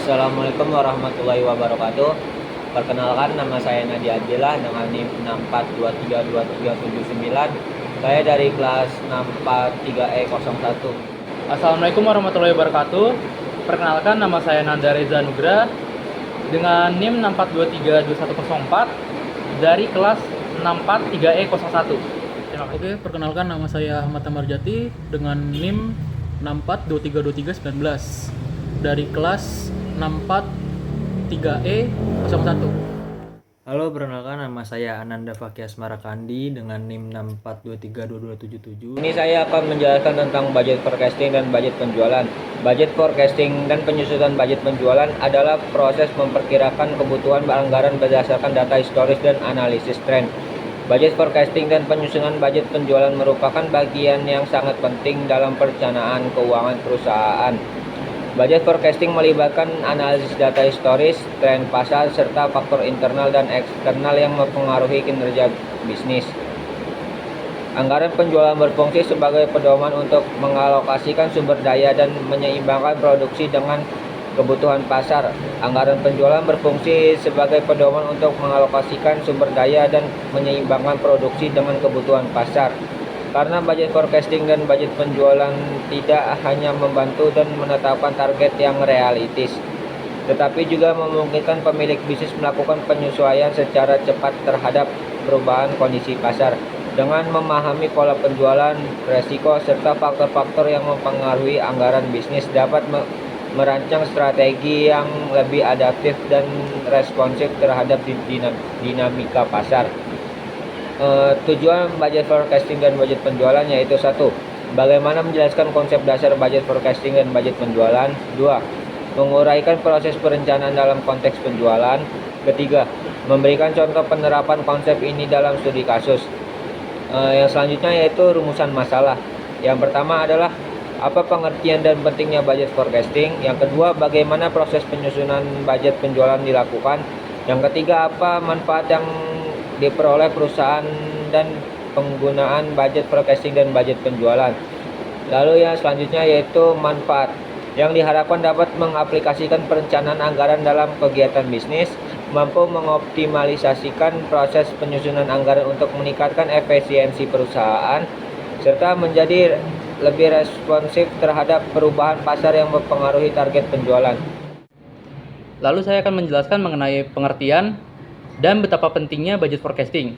Assalamualaikum warahmatullahi wabarakatuh. Perkenalkan, nama saya Nadia Adila dengan NIM 64232379. Saya dari kelas 643E01. Assalamualaikum warahmatullahi wabarakatuh. Perkenalkan, nama saya Nanda Reza Nugra dengan NIM 64232104 dari kelas 643E01. Terima kasih. Oke, perkenalkan nama saya Ahmad Tamarjati dengan NIM 64232319 dari kelas 643E01. Halo, perkenalkan nama saya Ananda Fakias Marakandi dengan NIM 64232277. Ini saya akan menjelaskan tentang budget forecasting dan budget penjualan. Budget forecasting dan penyusunan budget penjualan adalah proses memperkirakan kebutuhan anggaran berdasarkan data historis dan analisis tren. Budget forecasting dan penyusunan budget penjualan merupakan bagian yang sangat penting dalam perencanaan keuangan perusahaan. Budget forecasting melibatkan analisis data historis, tren pasar, serta faktor internal dan eksternal yang mempengaruhi kinerja bisnis. Anggaran penjualan berfungsi sebagai pedoman untuk mengalokasikan sumber daya dan menyeimbangkan produksi dengan kebutuhan pasar. Anggaran penjualan berfungsi sebagai pedoman untuk mengalokasikan sumber daya dan menyeimbangkan produksi dengan kebutuhan pasar. Karena budget forecasting dan budget penjualan tidak hanya membantu dan menetapkan target yang realistis, tetapi juga memungkinkan pemilik bisnis melakukan penyesuaian secara cepat terhadap perubahan kondisi pasar. Dengan memahami pola penjualan, resiko, serta faktor-faktor yang mempengaruhi anggaran bisnis dapat merancang strategi yang lebih adaptif dan responsif terhadap dinamika pasar. Tujuan budget forecasting dan budget penjualan yaitu: 1. Bagaimana menjelaskan konsep dasar budget forecasting dan budget penjualan. 2. Menguraikan proses perencanaan dalam konteks penjualan. Ketiga, memberikan contoh penerapan konsep ini dalam studi kasus. Yang selanjutnya yaitu rumusan masalah. Yang pertama adalah apa pengertian dan pentingnya budget forecasting. Yang kedua, bagaimana proses penyusunan budget penjualan dilakukan. Yang ketiga, apa manfaat yang diperoleh perusahaan dan penggunaan budget forecasting dan budget penjualan. Lalu yang selanjutnya yaitu manfaat, yang diharapkan dapat mengaplikasikan perencanaan anggaran dalam kegiatan bisnis, mampu mengoptimalisasikan proses penyusunan anggaran untuk meningkatkan efisiensi perusahaan, serta menjadi lebih responsif terhadap perubahan pasar yang mempengaruhi target penjualan. Lalu saya akan menjelaskan mengenai pengertian dan betapa pentingnya budget forecasting.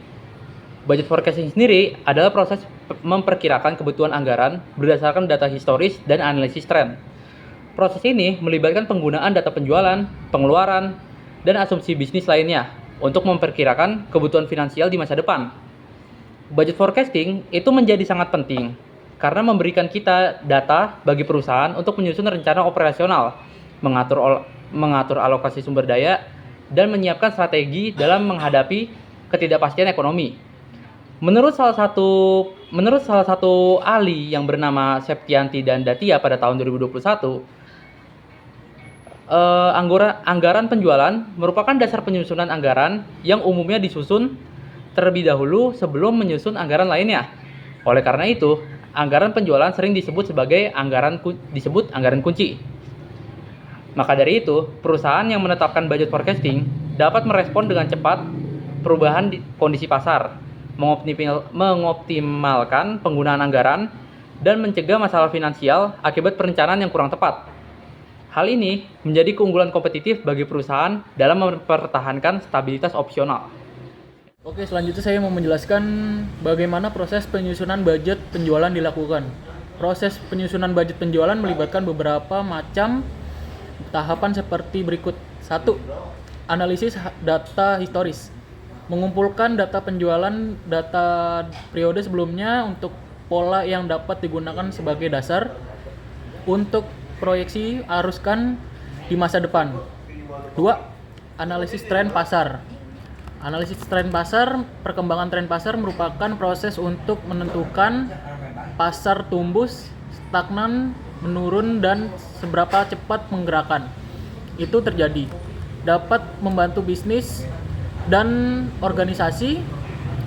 Budget forecasting sendiri adalah proses memperkirakan kebutuhan anggaran berdasarkan data historis dan analisis tren. Proses ini melibatkan penggunaan data penjualan, pengeluaran, dan asumsi bisnis lainnya untuk memperkirakan kebutuhan finansial di masa depan. Budget forecasting itu menjadi sangat penting karena memberikan kita data bagi perusahaan untuk menyusun rencana operasional, mengatur alokasi sumber daya, dan menyiapkan strategi dalam menghadapi ketidakpastian ekonomi. Menurut salah satu ahli yang bernama Septianti dan Datia pada tahun 2021, anggaran penjualan merupakan dasar penyusunan anggaran yang umumnya disusun terlebih dahulu sebelum menyusun anggaran lainnya. Oleh karena itu, anggaran penjualan sering disebut sebagai anggaran kunci. Maka dari itu, perusahaan yang menetapkan budget forecasting dapat merespon dengan cepat perubahan di kondisi pasar, mengoptimalkan penggunaan anggaran, dan mencegah masalah finansial akibat perencanaan yang kurang tepat. Hal ini menjadi keunggulan kompetitif bagi perusahaan dalam mempertahankan stabilitas opsional. Oke, selanjutnya saya mau menjelaskan bagaimana proses penyusunan budget penjualan dilakukan. Proses penyusunan budget penjualan melibatkan beberapa macam tahapan seperti berikut. 1. Analisis data historis. Mengumpulkan data penjualan data periode sebelumnya untuk pola yang dapat digunakan sebagai dasar untuk proyeksi aruskan di masa depan. 2. Analisis tren pasar. Analisis tren pasar, perkembangan tren pasar merupakan proses untuk menentukan pasar tumbuh, stagnan, menurun, dan seberapa cepat menggerakkan itu terjadi. Dapat membantu bisnis dan organisasi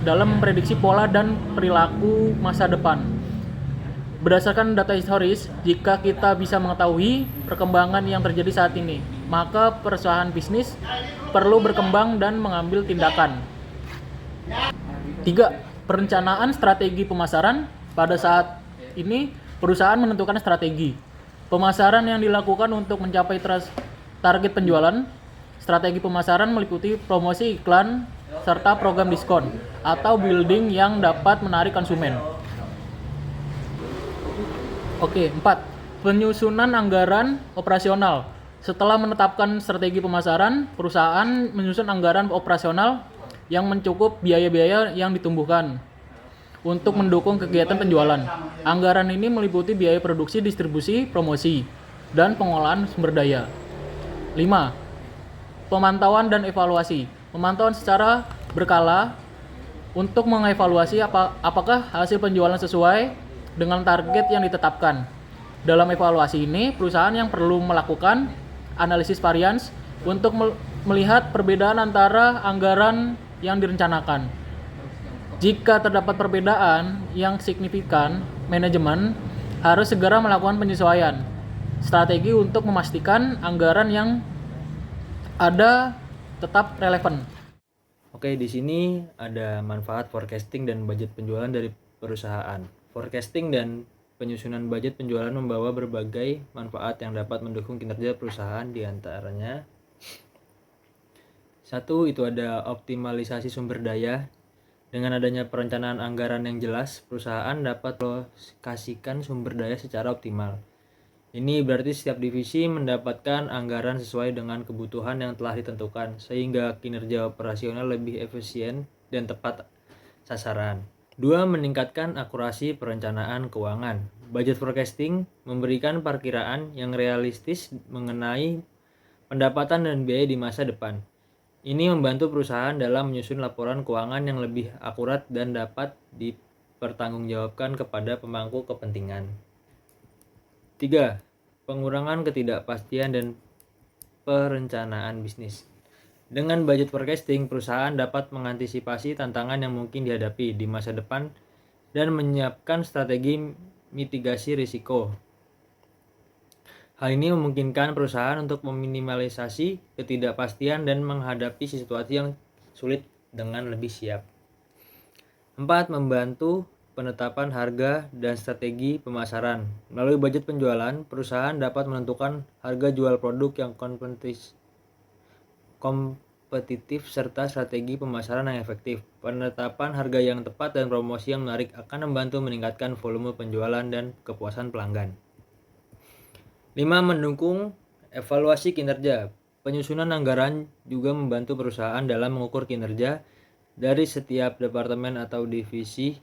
dalam memprediksi pola dan perilaku masa depan. Berdasarkan data historis, jika kita bisa mengetahui perkembangan yang terjadi saat ini, maka perusahaan bisnis perlu berkembang dan mengambil tindakan. 3. Perencanaan strategi pemasaran. Pada saat ini, perusahaan menentukan strategi pemasaran yang dilakukan untuk mencapai target penjualan. Strategi pemasaran meliputi promosi iklan serta program diskon atau building yang dapat menarik konsumen. Oke, 4. Penyusunan anggaran operasional. Setelah menetapkan strategi pemasaran, perusahaan menyusun anggaran operasional yang mencukup biaya-biaya yang ditumbuhkan untuk mendukung kegiatan penjualan. Anggaran ini meliputi biaya produksi, distribusi, promosi, dan pengolahan sumber daya. 5. Pemantauan dan evaluasi. Pemantauan secara berkala untuk mengevaluasi apakah hasil penjualan sesuai dengan target yang ditetapkan. Dalam evaluasi ini, perusahaan yang perlu melakukan analisis varians untuk melihat perbedaan antara anggaran yang direncanakan. Jika terdapat perbedaan yang signifikan, manajemen harus segera melakukan penyesuaian strategi untuk memastikan anggaran yang ada tetap relevan. Oke, di sini ada manfaat forecasting dan budget penjualan dari perusahaan. Forecasting dan penyusunan budget penjualan membawa berbagai manfaat yang dapat mendukung kinerja perusahaan, di antaranya 1. Itu ada optimalisasi sumber daya. Dengan adanya perencanaan anggaran yang jelas, perusahaan dapat alokasikan sumber daya secara optimal. Ini berarti setiap divisi mendapatkan anggaran sesuai dengan kebutuhan yang telah ditentukan, sehingga kinerja operasional lebih efisien dan tepat sasaran. 2. Meningkatkan akurasi perencanaan keuangan. Budget forecasting memberikan perkiraan yang realistis mengenai pendapatan dan biaya di masa depan. Ini membantu perusahaan dalam menyusun laporan keuangan yang lebih akurat dan dapat dipertanggungjawabkan kepada pemangku kepentingan. 3. Pengurangan ketidakpastian dan perencanaan bisnis. Dengan budget forecasting, perusahaan dapat mengantisipasi tantangan yang mungkin dihadapi di masa depan dan menyiapkan strategi mitigasi risiko. Hal ini memungkinkan perusahaan untuk meminimalisasi ketidakpastian dan menghadapi situasi yang sulit dengan lebih siap. 4. Membantu penetapan harga dan strategi pemasaran. Melalui budget penjualan, perusahaan dapat menentukan harga jual produk yang kompetitif serta strategi pemasaran yang efektif. Penetapan harga yang tepat dan promosi yang menarik akan membantu meningkatkan volume penjualan dan kepuasan pelanggan. 5. Mendukung evaluasi kinerja. Penyusunan anggaran juga membantu perusahaan dalam mengukur kinerja dari setiap departemen atau divisi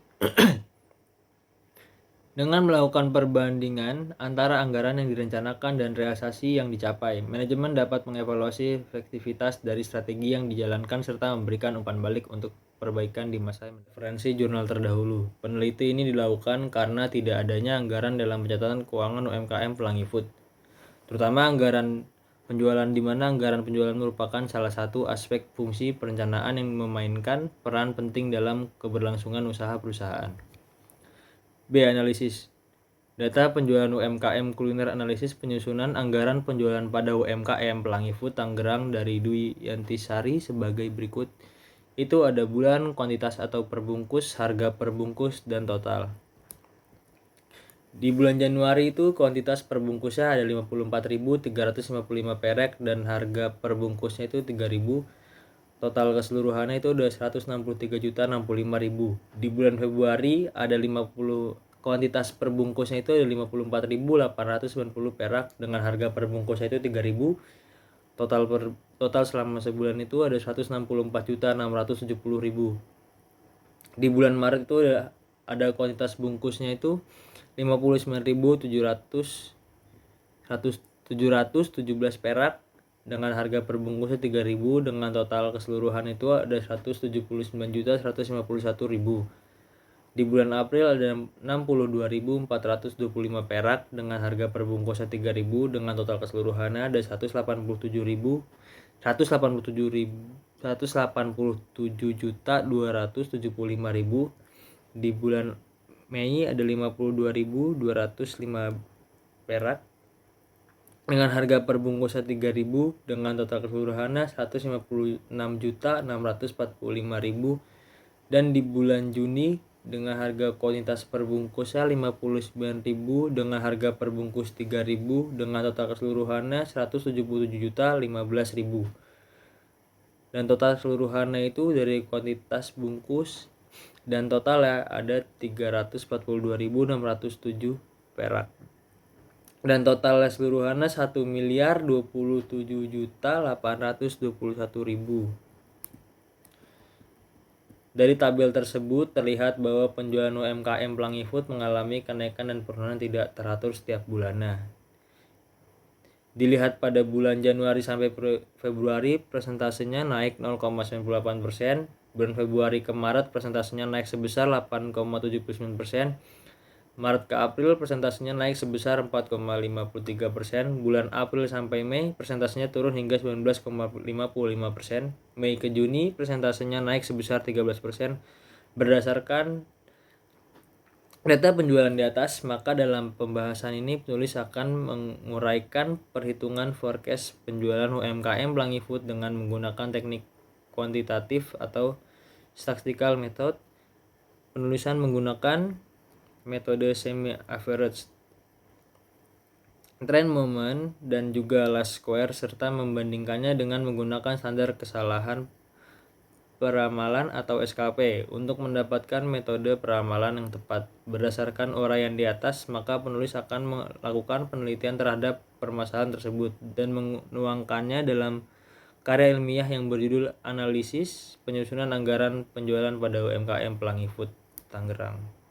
dengan melakukan perbandingan antara anggaran yang direncanakan dan realisasi yang dicapai. Manajemen dapat mengevaluasi efektivitas dari strategi yang dijalankan serta memberikan umpan balik untuk perbaikan di masa referensi jurnal terdahulu. Peneliti ini dilakukan karena tidak adanya anggaran dalam pencatatan keuangan UMKM Pelangi Food, terutama anggaran penjualan, di mana anggaran penjualan merupakan salah satu aspek fungsi perencanaan yang memainkan peran penting dalam keberlangsungan usaha perusahaan. B. Analisis data penjualan UMKM kuliner. Analisis penyusunan anggaran penjualan pada UMKM Pelangi Food Tangerang dari Dwi Yantisari sebagai berikut. Itu ada bulan, kuantitas atau perbungkus, harga perbungkus, dan total. Di bulan Januari itu kuantitas perbungkusnya ada 54.355 perek dan harga perbungkusnya itu 3.000. Total keseluruhannya itu udah 163.065.000. Di bulan Februari ada kuantitas perbungkusnya itu ada 54.890 perak dengan harga perbungkusnya itu 3.000. Total selama sebulan itu ada 164.670.000. Di bulan Maret itu ada kuantitas bungkusnya itu 59.717 perak dengan harga perbungkusnya 3.000 dengan total keseluruhan itu ada 179.151.000. Di bulan April ada 62.425 perak dengan harga perbungkusnya 3.000 dengan total keseluruhannya ada 187.275.000. Di bulan Mei ada 52.205 perak dengan harga perbungkusnya 3.000 dengan total keseluruhannya 156.645.000, dan di bulan Juni dengan harga kuantitas perbungkusnya 59.000 dengan harga perbungkus 3.000 dengan total keseluruhannya 177.015.000, dan total keseluruhannya itu dari kuantitas bungkus dan totalnya ada 342.607 perak, dan totalnya seluruhannya 1.027.821.000. Dari tabel tersebut terlihat bahwa penjualan UMKM Pelangi Food mengalami kenaikan dan penurunan tidak teratur setiap bulannya. Dilihat pada bulan Januari sampai Februari, persentasenya naik 0,98%, bulan Februari ke Maret persentasenya naik sebesar 8,79%, Maret ke April persentasenya naik sebesar 4,53%, bulan April sampai Mei persentasenya turun hingga 19,55%, Mei ke Juni persentasenya naik sebesar 13%. Berdasarkan data penjualan di atas, maka dalam pembahasan ini penulis akan menguraikan perhitungan forecast penjualan UMKM Pelangi Food dengan menggunakan teknik kuantitatif atau statistical method. Penulisan menggunakan metode semi-average trend moment dan juga last square, serta membandingkannya dengan menggunakan standar kesalahan peramalan atau SKP untuk mendapatkan metode peramalan yang tepat. Berdasarkan uraian di atas, maka penulis akan melakukan penelitian terhadap permasalahan tersebut dan menuangkannya dalam karya ilmiah yang berjudul Analisis Penyusunan Anggaran Penjualan pada UMKM Pelangi Food, Tangerang.